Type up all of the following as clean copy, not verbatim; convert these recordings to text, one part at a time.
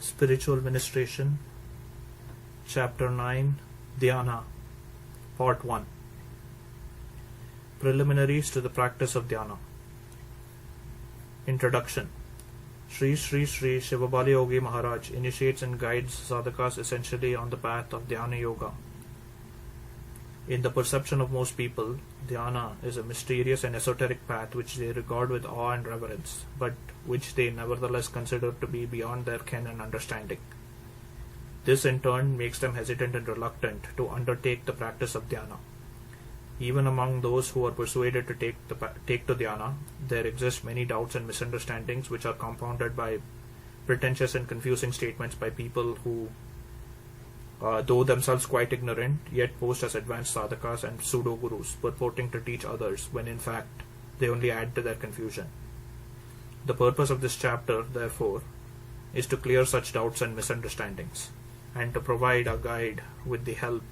Spiritual Ministration, Chapter 9, Dhyana, Part 1. Preliminaries to the practice of Dhyana. Introduction. Sri Sivabalayogi Maharaj initiates and guides sadhakas essentially on the path of Dhyana Yoga. In the perception of most people, Dhyana is a mysterious and esoteric path which they regard with awe and reverence, but which they nevertheless consider to be beyond their ken and understanding. This in turn makes them hesitant and reluctant to undertake the practice of Dhyana. Even among those who are persuaded to take to Dhyana, there exist many doubts and misunderstandings which are compounded by pretentious and confusing statements by people who, though themselves quite ignorant, yet pose as advanced sadhakas and pseudo-gurus, purporting to teach others, when in fact they only add to their confusion. The purpose of this chapter, therefore, is to clear such doubts and misunderstandings, and to provide a guide with the help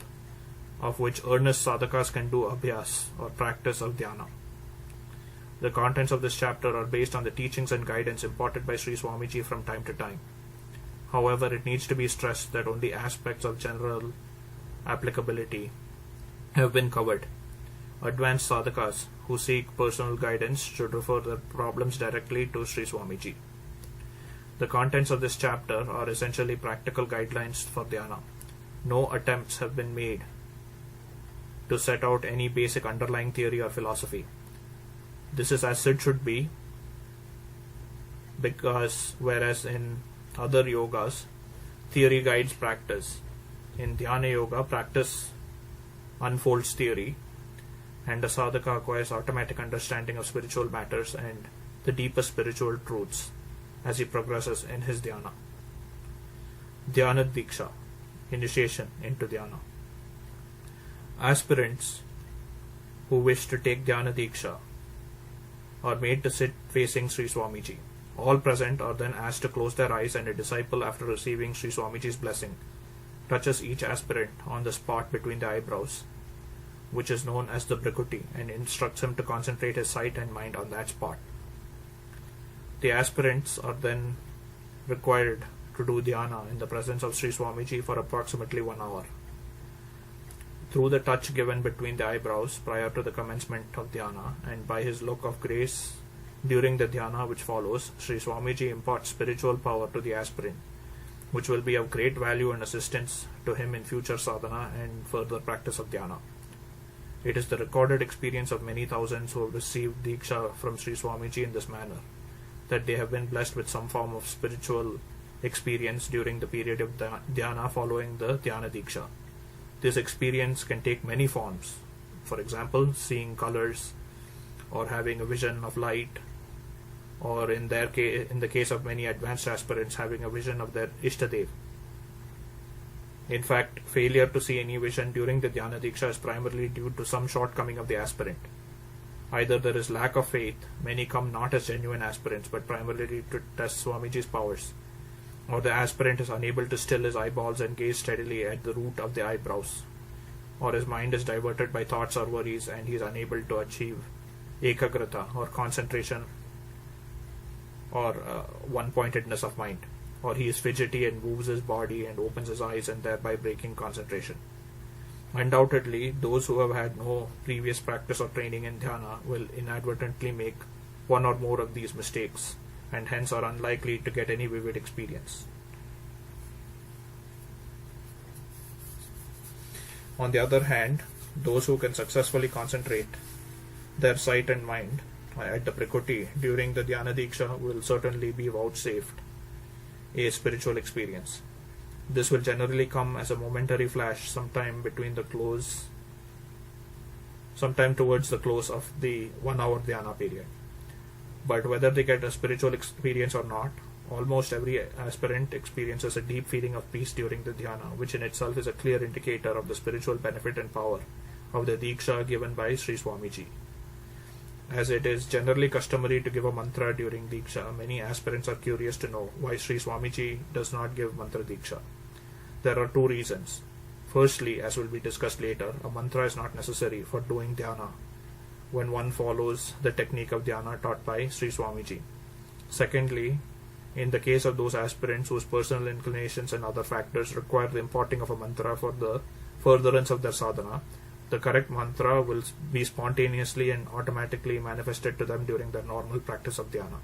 of which earnest sadhakas can do abhyas or practice of dhyana. The contents of this chapter are based on the teachings and guidance imparted by Sri Swamiji from time to time. However, it needs to be stressed that only aspects of general applicability have been covered. Advanced sadhakas who seek personal guidance should refer their problems directly to Sri Swamiji. The contents of this chapter are essentially practical guidelines for dhyana. No attempts have been made to set out any basic underlying theory or philosophy. This is as it should be, because whereas in other yogas, theory guides practice, in Dhyana Yoga, practice unfolds theory, and the sadhaka acquires automatic understanding of spiritual matters and the deepest spiritual truths as he progresses in his dhyana. Dhyana Diksha, initiation into dhyana. Aspirants who wish to take Dhyana Diksha are made to sit facing Sri Swamiji. All present are then asked to close their eyes, and a disciple, after receiving Sri Swamiji's blessing, touches each aspirant on the spot between the eyebrows, which is known as the Brikuti, and instructs him to concentrate his sight and mind on that spot. The aspirants are then required to do dhyana in the presence of Sri Swamiji for approximately 1 hour. Through the touch given between the eyebrows prior to the commencement of dhyana, and by his look of grace during the dhyana which follows, Sri Swamiji imparts spiritual power to the aspirant, which will be of great value and assistance to him in future sadhana and further practice of dhyana. It is the recorded experience of many thousands who have received Diksha from Sri Swamiji in this manner, that they have been blessed with some form of spiritual experience during the period of dhyana following the Dhyana Diksha. This experience can take many forms. For example, seeing colors, or having a vision of light, or in the case of many advanced aspirants, having a vision of their Ishtadev. In fact, failure to see any vision during the Dhyana Diksha is primarily due to some shortcoming of the aspirant. Either there is lack of faith, many come not as genuine aspirants but primarily to test Swamiji's powers, or the aspirant is unable to still his eyeballs and gaze steadily at the root of the eyebrows, or his mind is diverted by thoughts or worries and he is unable to achieve ekagrata or concentration or one-pointedness of mind, or he is fidgety and moves his body and opens his eyes and thereby breaking concentration. Undoubtedly, those who have had no previous practice or training in dhyana will inadvertently make one or more of these mistakes, and hence are unlikely to get any vivid experience. On the other hand, those who can successfully concentrate their sight and mind at the Prikuti during the Dhyana Diksha will certainly be vouchsafed a spiritual experience. This will generally come as a momentary flash sometime towards the close of the 1 hour dhyana period. But whether they get a spiritual experience or not, almost every aspirant experiences a deep feeling of peace during the dhyana, which in itself is a clear indicator of the spiritual benefit and power of the Diksha given by Sri Swamiji. As it is generally customary to give a mantra during Diksha, many aspirants are curious to know why Sri Swamiji does not give mantra Diksha. There are 2 reasons. Firstly, as will be discussed later, a mantra is not necessary for doing dhyana when one follows the technique of dhyana taught by Sri Swamiji. Secondly, In the case of those aspirants whose personal inclinations and other factors require the imparting of a mantra for the furtherance of their sadhana, the correct mantra will be spontaneously and automatically manifested to them during their normal practice of dhyana.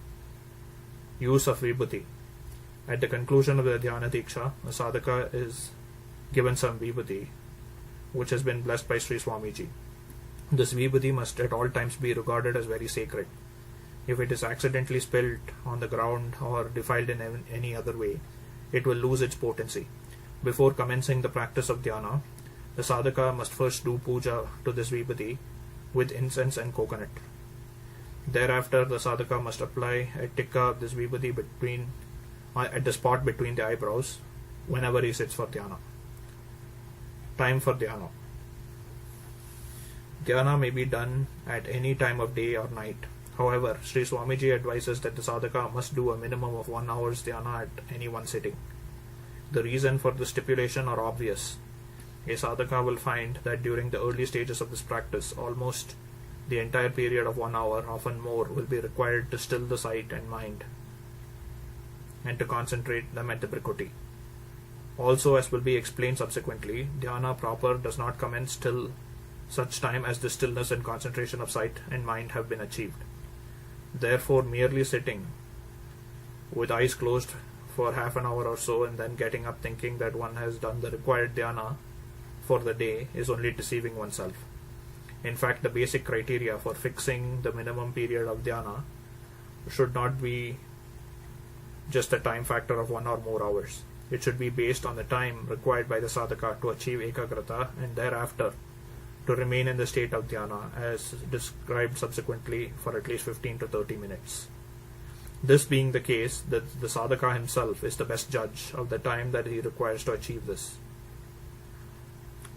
Use of vibhuti. At the conclusion of the dhyana diksha, a sadhaka is given some vibhuti, which has been blessed by Sri Swamiji. This vibhuti must at all times be regarded as very sacred. If it is accidentally spilled on the ground or defiled in any other way, it will lose its potency. Before commencing the practice of dhyana, the sadhaka must first do puja to this vibhuti with incense and coconut. Thereafter, the sadhaka must apply a tikka of this vibhuti at the spot between the eyebrows whenever he sits for dhyana. Time for dhyana. Dhyana may be done at any time of day or night. However, Sri Swamiji advises that the sadhaka must do a minimum of 1 hour's dhyana at any one sitting. The reason for the stipulation are obvious. A sadhaka will find that during the early stages of this practice, almost the entire period of 1 hour, often more, will be required to still the sight and mind and to concentrate them at the Brikuti. Also, as will be explained subsequently, dhyana proper does not commence till such time as the stillness and concentration of sight and mind have been achieved. Therefore, merely sitting with eyes closed for half an hour or so and then getting up thinking that one has done the required dhyana for the day is only deceiving oneself. In fact, the basic criteria for fixing the minimum period of dhyana should not be just a time factor of 1 or more hours. It should be based on the time required by the sadhaka to achieve ekagrata and thereafter to remain in the state of dhyana as described subsequently for at least 15 to 30 minutes. This being the case, that the sadhaka himself is the best judge of the time that he requires to achieve this.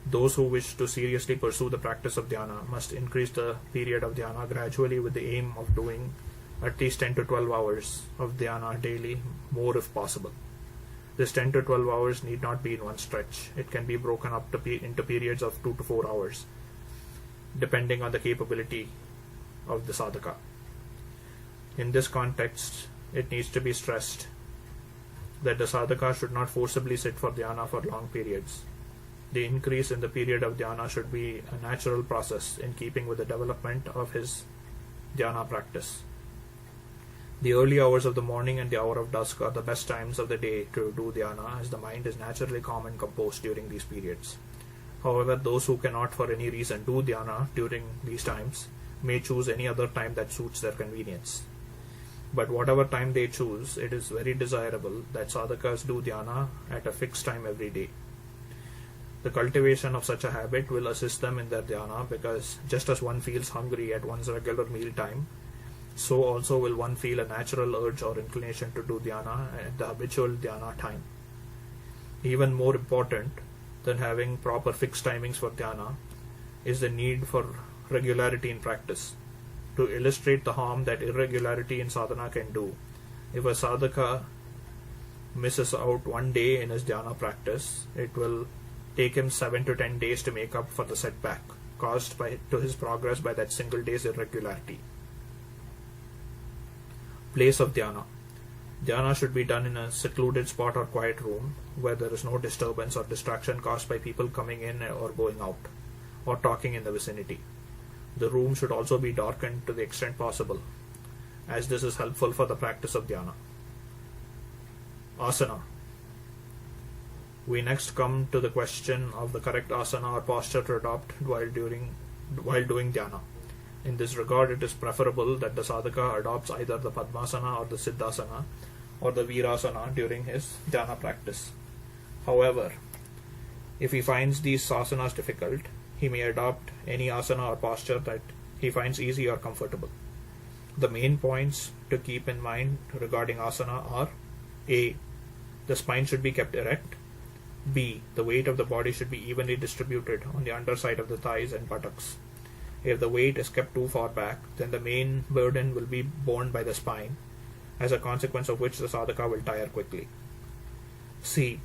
Those who wish to seriously pursue the practice of dhyana must increase the period of dhyana gradually with the aim of doing at least 10 to 12 hours of dhyana daily, more if possible. This 10 to 12 hours need not be in one stretch. It can be broken up into periods of 2 to 4 hours, depending on the capability of the sadhaka. In this context, it needs to be stressed that the sadhaka should not forcibly sit for dhyana for long periods. The increase in the period of dhyana should be a natural process in keeping with the development of his dhyana practice. The early hours of the morning and the hour of dusk are the best times of the day to do dhyana, as the mind is naturally calm and composed during these periods. However, those who cannot for any reason do dhyana during these times may choose any other time that suits their convenience. But whatever time they choose, it is very desirable that sadhakas do dhyana at a fixed time every day. The cultivation of such a habit will assist them in their dhyana, because just as one feels hungry at one's regular meal time, so also will one feel a natural urge or inclination to do dhyana at the habitual dhyana time. Even more important than having proper fixed timings for dhyana is the need for regularity in practice. To illustrate the harm that irregularity in sadhana can do, if a sadhaka misses out one day in his dhyana practice, it will take him 7 to 10 days to make up for the setback caused to his progress by that single day's irregularity. Place of dhyana. Dhyana should be done in a secluded spot or quiet room where there is no disturbance or distraction caused by people coming in or going out or talking in the vicinity. The room should also be darkened to the extent possible, as this is helpful for the practice of dhyana. Asana. We next come to the question of the correct asana or posture to adopt while doing dhyana. In this regard, it is preferable that the sadhaka adopts either the Padmasana or the Siddhasana or the Virasana during his dhyana practice. However, if he finds these asanas difficult, he may adopt any asana or posture that he finds easy or comfortable. The main points to keep in mind regarding asana are: A. The spine should be kept erect. B. The weight of the body should be evenly distributed on the underside of the thighs and buttocks. If the weight is kept too far back, then the main burden will be borne by the spine, as a consequence of which the sadhaka will tire quickly. C.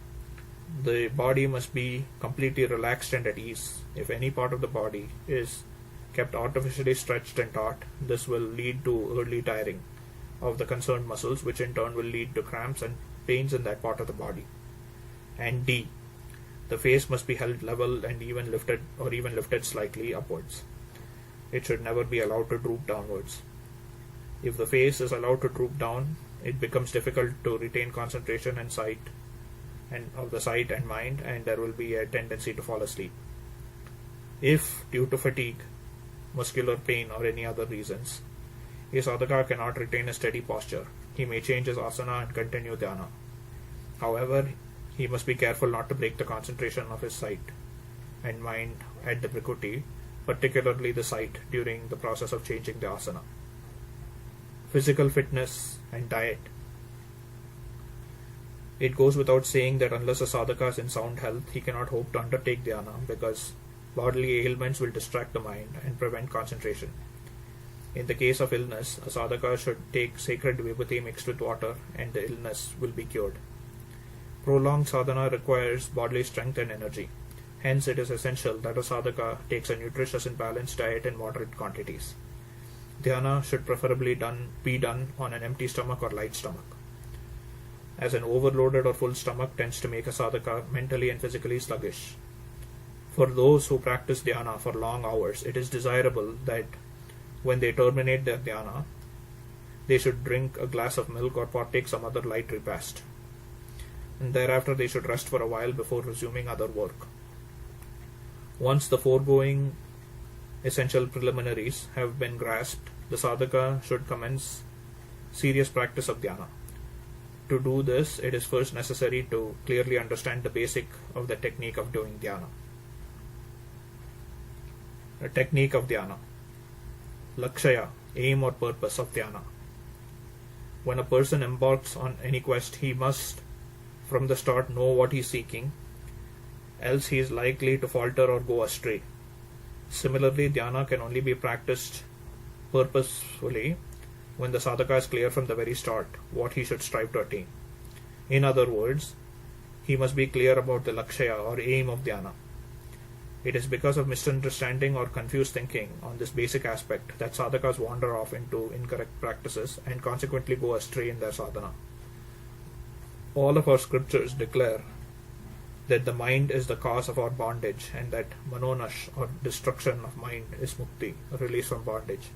The body must be completely relaxed and at ease. If any part of the body is kept artificially stretched and taut, this will lead to early tiring. of the concerned muscles, which in turn will lead to cramps and pains in that part of the body. And D. The face must be held level and even lifted slightly upwards. It should never be allowed to droop downwards. If the face is allowed to droop down, it becomes difficult to retain concentration and sight and mind, and there will be a tendency to fall asleep. If, due to fatigue, muscular pain or any other reasons, a sadhaka cannot retain a steady posture, he may change his asana and continue dhyana. However, he must be careful not to break the concentration of his sight and mind at the Brikuti, particularly the sight, during the process of changing the asana. Physical fitness and diet. It goes without saying that unless a sadhaka is in sound health, he cannot hope to undertake dhyana, because bodily ailments will distract the mind and prevent concentration. In the case of illness, a sadhaka should take sacred vibhuti mixed with water, and the illness will be cured. Prolonged sadhana requires bodily strength and energy. Hence, it is essential that a sadhaka takes a nutritious and balanced diet in moderate quantities. Dhyana should preferably be done on an empty stomach or light stomach, as an overloaded or full stomach tends to make a sadhaka mentally and physically sluggish. For those who practice dhyana for long hours, it is desirable that when they terminate their dhyana, they should drink a glass of milk or partake some other light repast, and thereafter they should rest for a while before resuming other work. Once the foregoing essential preliminaries have been grasped, the sadhaka should commence serious practice of dhyana. To do this, it is first necessary to clearly understand the basic of the technique of doing dhyana. The technique of dhyana. Lakshaya, aim or purpose of dhyana. When a person embarks on any quest, he must from the start know what he is seeking, else he is likely to falter or go astray. Similarly, dhyana can only be practiced purposefully when the sadhaka is clear from the very start what he should strive to attain. In other words, he must be clear about the lakshaya or aim of dhyana. It is because of misunderstanding or confused thinking on this basic aspect that sadhakas wander off into incorrect practices and consequently go astray in their sadhana. All of our scriptures declare that the mind is the cause of our bondage, and that manonash or destruction of mind is mukti, release from bondage.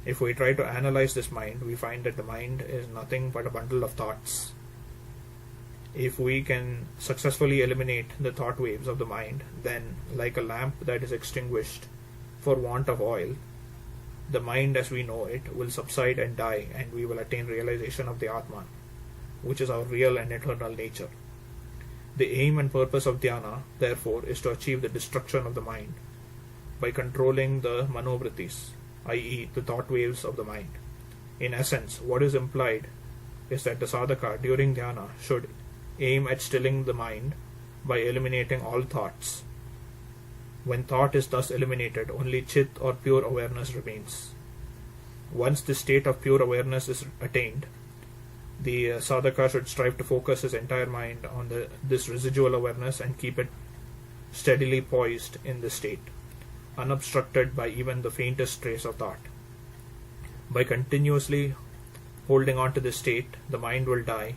If we try to analyze this mind, we find that the mind is nothing but a bundle of thoughts. If we can successfully eliminate the thought waves of the mind, then, like a lamp that is extinguished for want of oil, the mind as we know it will subside and die, and we will attain realization of the Atman, which is our real and eternal nature. The aim and purpose of dhyana, therefore, is to achieve the destruction of the mind by controlling the manovrittis, i.e., the thought waves of the mind. In essence, what is implied is that the sadhaka during dhyana should aim at stilling the mind by eliminating all thoughts. When thought is thus eliminated, only chit or pure awareness remains. Once this state of pure awareness is attained, the sadhaka should strive to focus his entire mind on this residual awareness and keep it steadily poised in this state, unobstructed by even the faintest trace of thought. By continuously holding on to this state, the mind will die,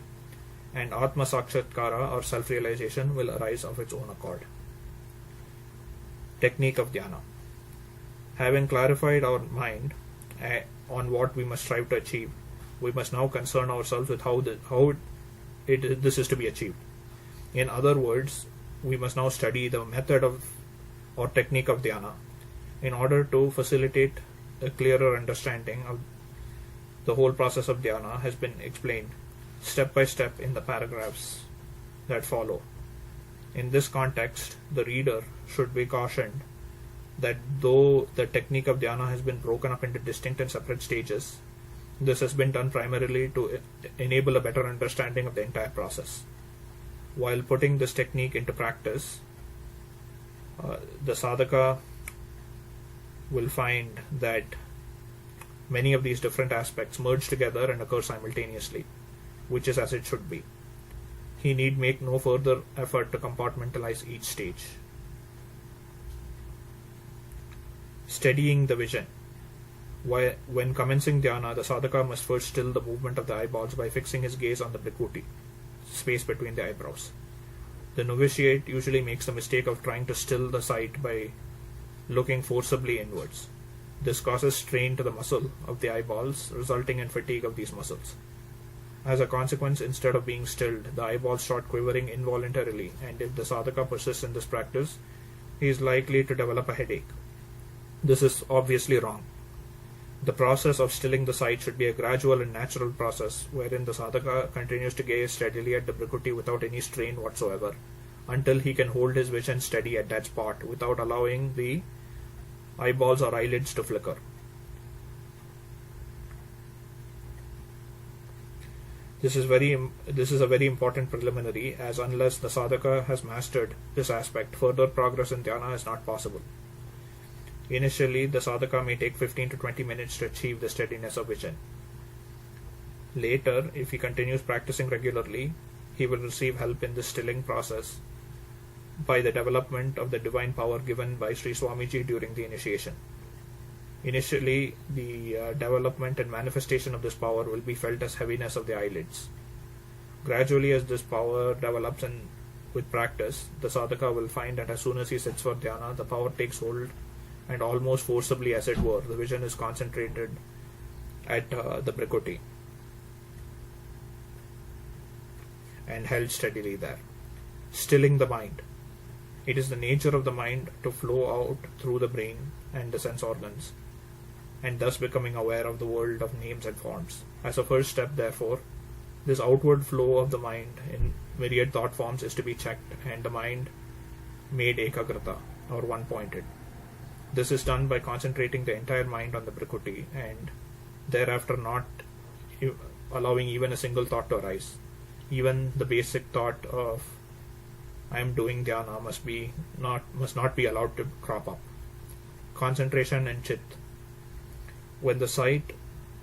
and Atma Sakshatkara or self-realization will arise of its own accord. Technique of dhyana. Having clarified our mind on what we must strive to achieve, we must now concern ourselves with how this is to be achieved. In other words, we must now study the method of or technique of dhyana in order to facilitate a clearer understanding of the whole process of dhyana has been explained step by step in the paragraphs that follow. In this context, the reader should be cautioned that though the technique of dhyana has been broken up into distinct and separate stages, this has been done primarily to enable a better understanding of the entire process. While putting this technique into practice, the sadhaka will find that many of these different aspects merge together and occur simultaneously, which is as it should be. He need make no further effort to compartmentalize each stage. Steadying the vision. When commencing dhyana, the sadhaka must first still the movement of the eyeballs by fixing his gaze on the brikuti, space between the eyebrows. The novitiate usually makes the mistake of trying to still the sight by looking forcibly inwards. This causes strain to the muscle of the eyeballs, resulting in fatigue of these muscles. As a consequence, instead of being stilled, the eyeballs start quivering involuntarily, and if the sadhaka persists in this practice, he is likely to develop a headache. This is obviously wrong. The process of stilling the sight should be a gradual and natural process, wherein the sadhaka continues to gaze steadily at the brikuti without any strain whatsoever, until he can hold his vision steady at that spot without allowing the eyeballs or eyelids to flicker. This is a very important preliminary, as unless the sadhaka has mastered this aspect, further progress in dhyana is not possible. Initially, the sadhaka may take 15 to 20 minutes to achieve the steadiness of vision. Later, if he continues practicing regularly, he will receive help in this stilling process by the development of the divine power given by Sri Swamiji during the initiation. Initially, the development and manifestation of this power will be felt as heaviness of the eyelids. Gradually, as this power develops and with practice, the sadhaka will find that as soon as he sits for dhyana, the power takes hold, and almost forcibly, as it were, the vision is concentrated at the brikuti and held steadily there. Stilling the mind. It is the nature of the mind to flow out through the brain and the sense organs, and thus becoming aware of the world of names and forms. As a first step, therefore, this outward flow of the mind in myriad thought forms is to be checked, and the mind made ekagrata, or one-pointed. This is done by concentrating the entire mind on the brikuti, and thereafter not allowing even a single thought to arise. Even the basic thought of I am doing dhyana must not be allowed to crop up. Concentration and chit. When the sight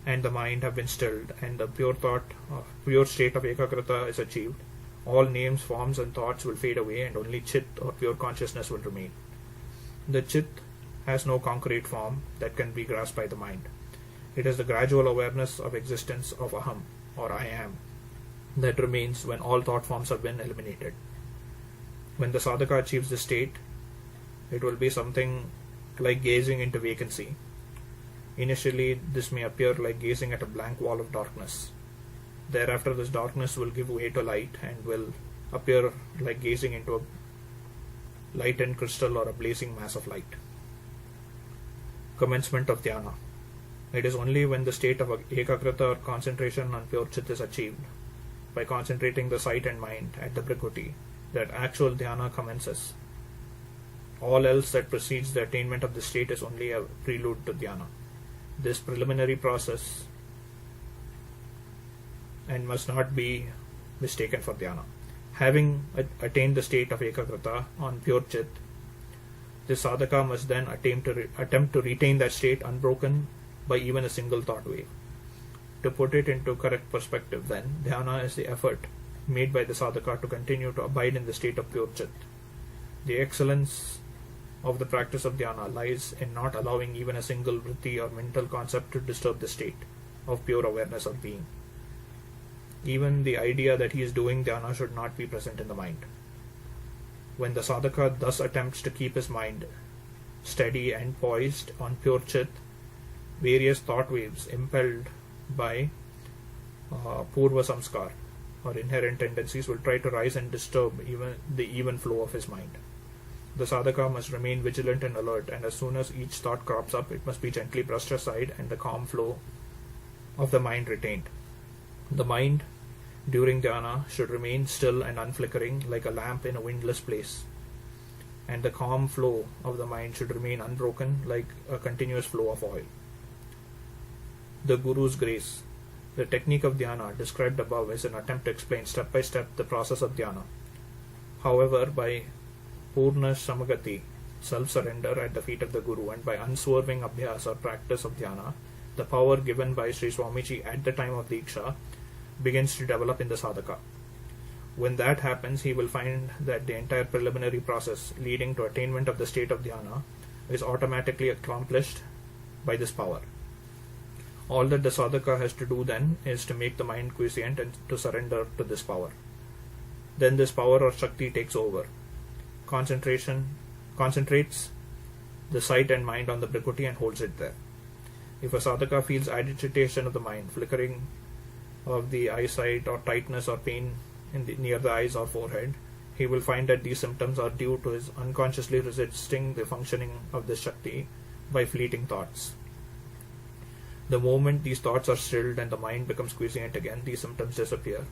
and the mind have been stilled and the pure state of ekagrata is achieved, all names, forms and thoughts will fade away, and only chit or pure consciousness will remain. The chit has no concrete form that can be grasped by the mind. It is the gradual awareness of existence of aham, or I am, that remains when all thought forms have been eliminated. When the sadhaka achieves this state, it will be something like gazing into vacancy. Initially, this may appear like gazing at a blank wall of darkness. Thereafter, this darkness will give way to light and will appear like gazing into a lightened crystal or a blazing mass of light. Commencement of dhyana. It is only when the state of ekagrata or concentration on pure chit is achieved, by concentrating the sight and mind at the brikuti, that actual dhyana commences. All else that precedes the attainment of this state is only a prelude to dhyana. This preliminary process and must not be mistaken for dhyana. Having attained the state of ekagrata on pure chit, the sadhaka must then attempt to retain that state unbroken by even a single thought wave. To put it into correct perspective, then, dhyana is the effort made by the sadhaka to continue to abide in the state of pure chit. The excellence of the practice of dhyana lies in not allowing even a single vritti or mental concept to disturb the state of pure awareness of being. Even the idea that he is doing dhyana should not be present in the mind. When the sadhaka thus attempts to keep his mind steady and poised on pure chit, various thought waves impelled by purva samskar or inherent tendencies will try to rise and disturb the even flow of his mind. The sadhaka must remain vigilant and alert, and as soon as each thought crops up, it must be gently brushed aside and the calm flow of the mind retained. The mind during dhyana should remain still and unflickering like a lamp in a windless place, and the calm flow of the mind should remain unbroken like a continuous flow of oil. The Guru's grace. The technique of dhyana described above is an attempt to explain step by step the process of dhyana. However, by purna samagati, self-surrender at the feet of the Guru, and by unswerving abhyas or practice of dhyana, the power given by Sri Swamiji at the time of Diksha begins to develop in the sadhaka. When that happens, he will find that the entire preliminary process leading to attainment of the state of dhyana is automatically accomplished by this power. All that the sadhaka has to do then is to make the mind quiescent and to surrender to this power. Then this power or Shakti takes over. Concentrates the sight and mind on the Prakriti and holds it there. If a sadhaka feels agitation of the mind, flickering of the eyesight or tightness or pain near the eyes or forehead, he will find that these symptoms are due to his unconsciously resisting the functioning of this Shakti by fleeting thoughts. The moment these thoughts are stilled and the mind becomes quiescent again, these symptoms disappear,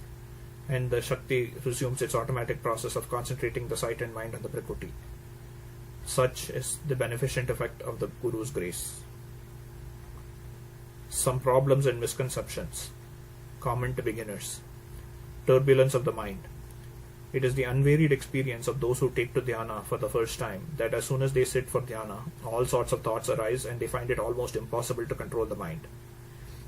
and the Shakti resumes its automatic process of concentrating the sight and mind on the Prakriti. Such is the beneficent effect of the Guru's grace. Some problems and misconceptions common to beginners. Turbulence of the mind. It is the unvaried experience of those who take to dhyana for the first time that as soon as they sit for dhyana, all sorts of thoughts arise and they find it almost impossible to control the mind.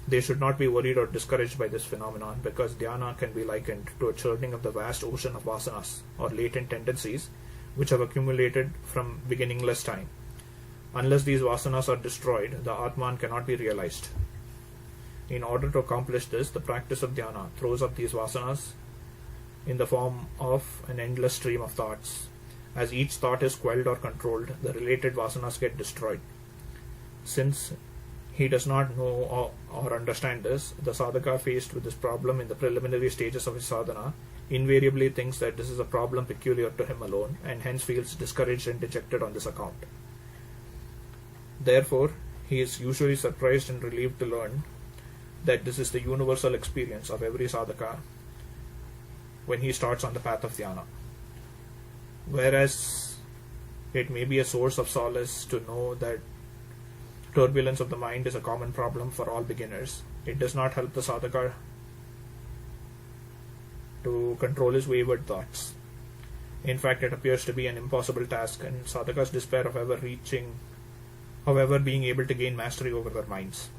They should not be worried or discouraged by this phenomenon, because dhyana can be likened to a churning of the vast ocean of vasanas or latent tendencies which have accumulated from beginningless time. Unless these vasanas are destroyed, the Atman cannot be realized. In order to accomplish this, the practice of dhyana throws up these vasanas in the form of an endless stream of thoughts. As each thought is quelled or controlled, the related vasanas get destroyed. Since he does not know or understand this, the sadhaka faced with this problem in the preliminary stages of his sadhana invariably thinks that this is a problem peculiar to him alone, and hence feels discouraged and dejected on this account. Therefore, he is usually surprised and relieved to learn that this is the universal experience of every sadhaka when he starts on the path of dhyana. Whereas it may be a source of solace to know that turbulence of the mind is a common problem for all beginners, it does not help the sadhaka to control his wayward thoughts. In fact, it appears to be an impossible task, and sadhakas despair of ever being able to gain mastery over their minds.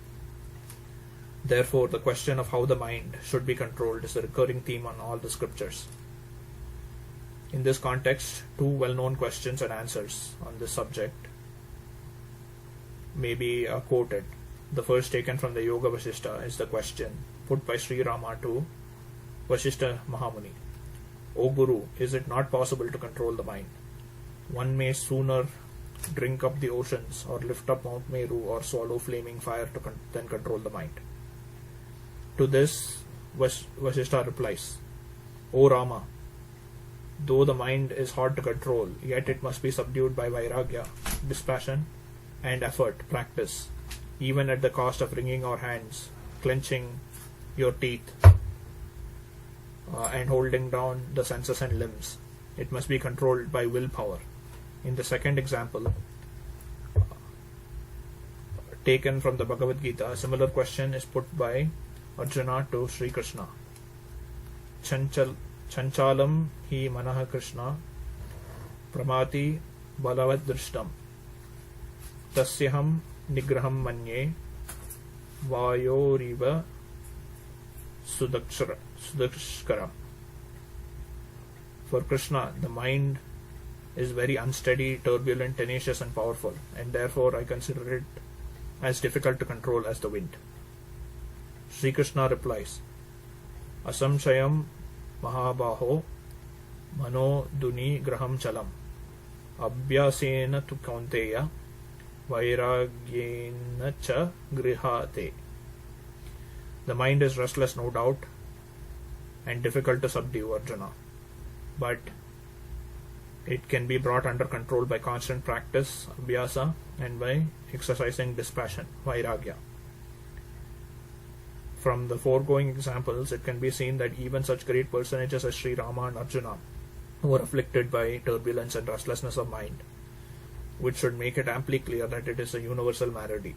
Therefore, the question of how the mind should be controlled is a recurring theme on all the scriptures. In this context, two well-known questions and answers on this subject may be quoted. The first, taken from the Yoga Vasishta, is the question put by Sri Rama to Vasishta Mahamuni. O Guru, is it not possible to control the mind? One may sooner drink up the oceans or lift up Mount Meru or swallow flaming fire than control the mind. To this, Vasishta replies, O Rama, though the mind is hard to control, yet it must be subdued by vairagya, dispassion, and effort, practice, even at the cost of wringing our hands, clenching your teeth, and holding down the senses and limbs. It must be controlled by willpower. In the second example, taken from the Bhagavad Gita, a similar question is put by Arjuna to Sri Krishna. Chanchalam hi manaha Krishna pramati balavad drishtam tasyaham nigraham manye vayoriva sudakshkaram. For Krishna, the mind is very unsteady, turbulent, tenacious and powerful, and therefore I consider it as difficult to control as the wind. Sri Krishna replies, Asamshayam mahabaho mano duni graham chalam abhyasena tu kaunteya vairagyena cha grihate. The mind is restless, no doubt, and difficult to subdue, Arjuna, but it can be brought under control by constant practice, abhyasa, and by exercising dispassion, vairagya. From the foregoing examples, it can be seen that even such great personages as Sri Rama and Arjuna were afflicted by turbulence and restlessness of mind, which should make it amply clear that it is a universal malady.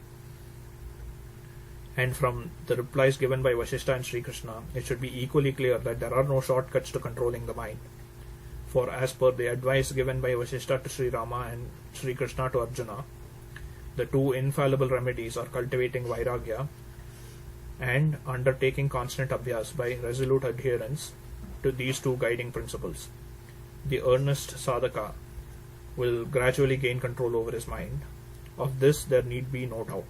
And from the replies given by Vasishta and Sri Krishna, it should be equally clear that there are no shortcuts to controlling the mind. For as per the advice given by Vasishta to Sri Rama and Sri Krishna to Arjuna, the two infallible remedies are cultivating vairagya and undertaking constant abhyas by resolute adherence to these two guiding principles. The earnest sadhaka will gradually gain control over his mind. Of this there need be no doubt.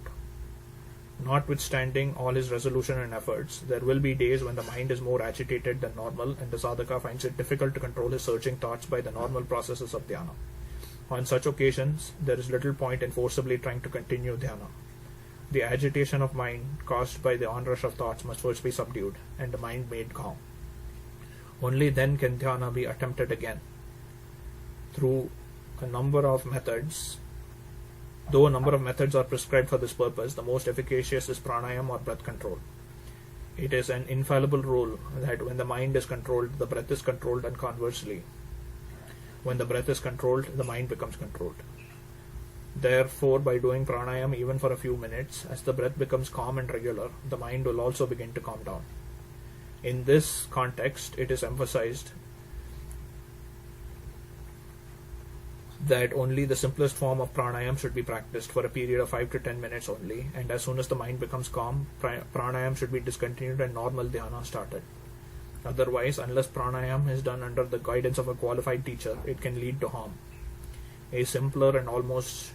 Notwithstanding all his resolution and efforts, there will be days when the mind is more agitated than normal and the sadhaka finds it difficult to control his surging thoughts by the normal processes of dhyana. On such occasions, there is little point in forcibly trying to continue dhyana. The agitation of mind caused by the onrush of thoughts must first be subdued and the mind made calm. Only then can dhyana be attempted again. Through a number of methods, though a number of methods are prescribed for this purpose, the most efficacious is pranayam or breath control. It is an infallible rule that when the mind is controlled, the breath is controlled, and conversely. When the breath is controlled, the mind becomes controlled. Therefore, by doing pranayam even for a few minutes, as the breath becomes calm and regular, the mind will also begin to calm down. In this context, it is emphasized that only the simplest form of pranayam should be practiced for a period of 5 to 10 minutes only, and as soon as the mind becomes calm, pranayam should be discontinued and normal dhyana started. Otherwise, unless pranayam is done under the guidance of a qualified teacher, it can lead to harm. A simpler and almost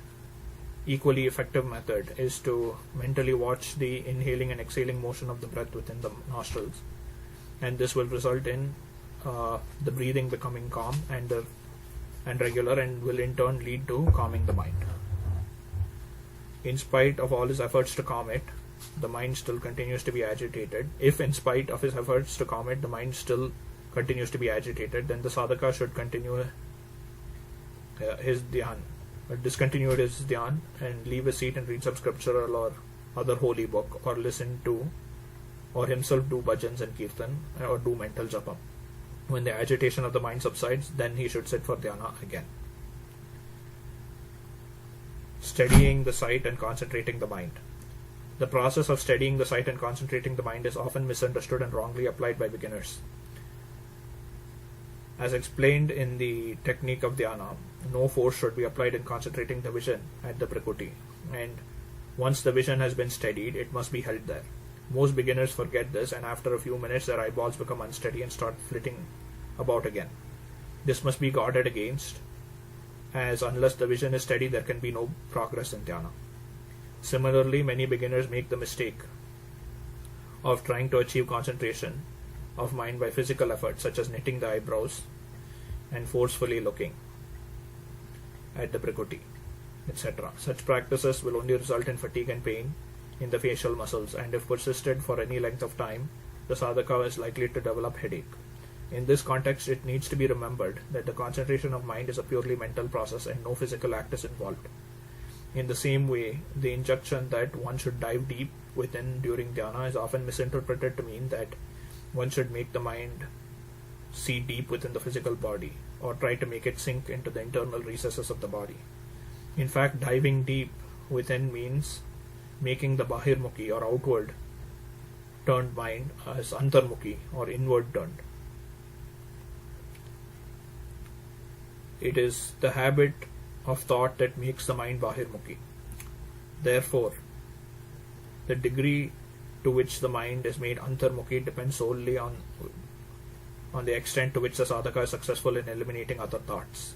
equally effective method is to mentally watch the inhaling and exhaling motion of the breath within the nostrils, and this will result in the breathing becoming calm and regular, and will in turn lead to calming the mind. In spite of all his efforts to calm it, the mind still continues to be agitated. If in spite of his efforts to calm it, the mind still continues to be agitated, then the sadhaka should continue his dhyan, discontinue his dhyan and leave his seat and read some scriptural or other holy book, or listen to, or himself do bhajans and kirtan, or do mental japa. When the agitation of the mind subsides, then he should sit for dhyana again. Steadying the sight and concentrating the mind. The process of steadying the sight and concentrating the mind is often misunderstood and wrongly applied by beginners. As explained in the technique of dhyana, no force should be applied in concentrating the vision at the prakriti, and once the vision has been steadied, it must be held there. Most beginners forget this, and after a few minutes their eyeballs become unsteady and start flitting about again. This must be guarded against, as unless the vision is steady, there can be no progress in dhyana. Similarly, many beginners make the mistake of trying to achieve concentration of mind by physical effort, such as knitting the eyebrows and forcefully looking at the prakriti, etc. Such practices will only result in fatigue and pain in the facial muscles, and if persisted for any length of time, the sadhaka is likely to develop headache. In this context, it needs to be remembered that the concentration of mind is a purely mental process and no physical act is involved. In the same way, the injunction that one should dive deep within during dhyana is often misinterpreted to mean that one should make the mind see deep within the physical body, or try to make it sink into the internal recesses of the body. In fact, diving deep within means making the bahirmukhi or outward turned mind as antarmukhi or inward turned. It is the habit of thought that makes the mind bahirmukhi. Therefore, the degree to which the mind is made antarmukhi depends solely on the extent to which the sadhaka is successful in eliminating other thoughts.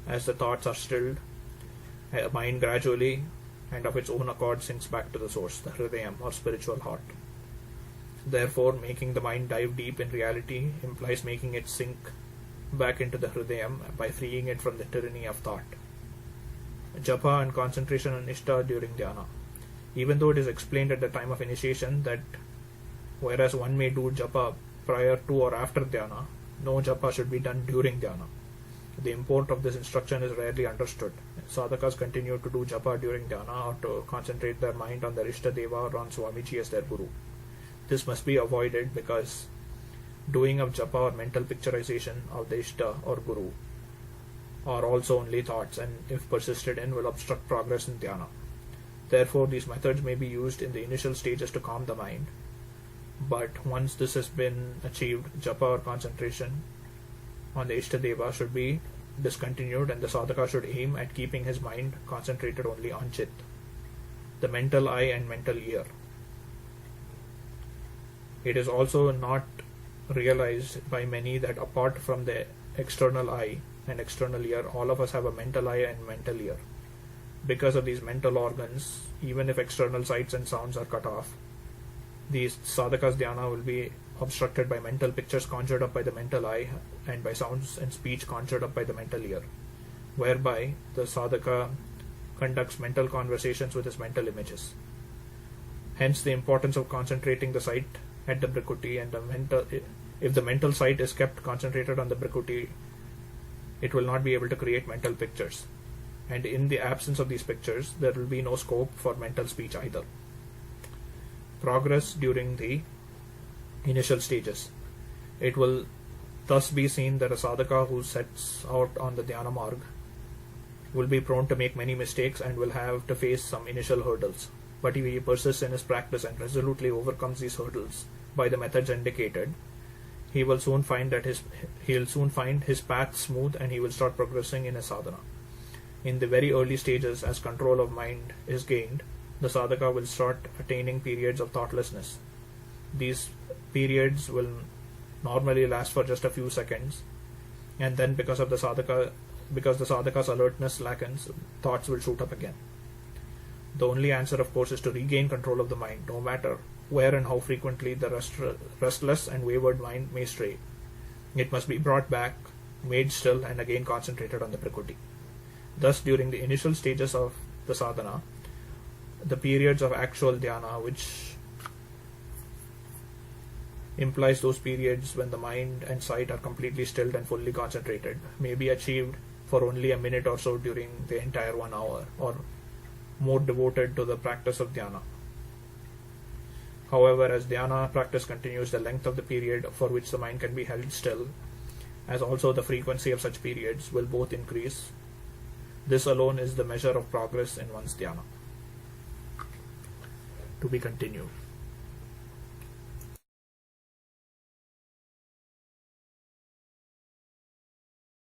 As the thoughts are stilled, the mind gradually and of its own accord sinks back to the source, the hridayam or spiritual heart. Therefore, making the mind dive deep in reality implies making it sink back into the hridayam by freeing it from the tyranny of thought. Japa and concentration on Ishta during dhyana. Even though it is explained at the time of initiation that whereas one may do japa prior to or after dhyana, no japa should be done during dhyana. The import of this instruction is rarely understood. Sadhakas continue to do japa during dhyana or to concentrate their mind on their Ishta Deva or on Swamiji as their Guru. This must be avoided because doing of japa or mental picturization of the Ishta or Guru are also only thoughts, and if persisted in, will obstruct progress in dhyana. Therefore, these methods may be used in the initial stages to calm the mind, but once this has been achieved, japa or concentration on the Ishta Deva should be discontinued, and the sadhaka should aim at keeping his mind concentrated only on Chit, the mental eye and mental ear. It is also not realized by many that apart from the external eye and external ear, all of us have a mental eye and mental ear. because of these mental organs, even if external sights and sounds are cut off, the sadhaka's dhyana will be obstructed by mental pictures conjured up by the mental eye and by sounds and speech conjured up by the mental ear, whereby the sadhaka conducts mental conversations with his mental images. Hence the importance of concentrating the sight at the brikuti, and if the mental sight is kept concentrated on the brikuti, it will not be able to create mental pictures. And in the absence of these pictures, there will be no scope for mental speech either. Progress during the initial stages. It will thus be seen that a sadhaka who sets out on the dhyana marg will be prone to make many mistakes and will have to face some initial hurdles. But if he persists in his practice and resolutely overcomes these hurdles by the methods indicated, he will soon find his path smooth, and he will start progressing in his sadhana. In the very early stages, as control of mind is gained, the sadhaka will start attaining periods of thoughtlessness. These periods will normally last for just a few seconds, and then because the sadhaka's alertness slackens, thoughts will shoot up again. The only answer, of course, is to regain control of the mind, no matter where and how frequently the restless and wayward mind may stray. It must be brought back, made still, and again concentrated on the prakriti. Thus, during the initial stages of the sadhana, the periods of actual dhyana, which implies those periods when the mind and sight are completely stilled and fully concentrated, may be achieved for only a minute or so during the entire 1 hour, or more devoted to the practice of dhyana. However, as dhyana practice continues, the length of the period for which the mind can be held still, as also the frequency of such periods, will both increase. This alone is the measure of progress in one's dhyana. To be continued.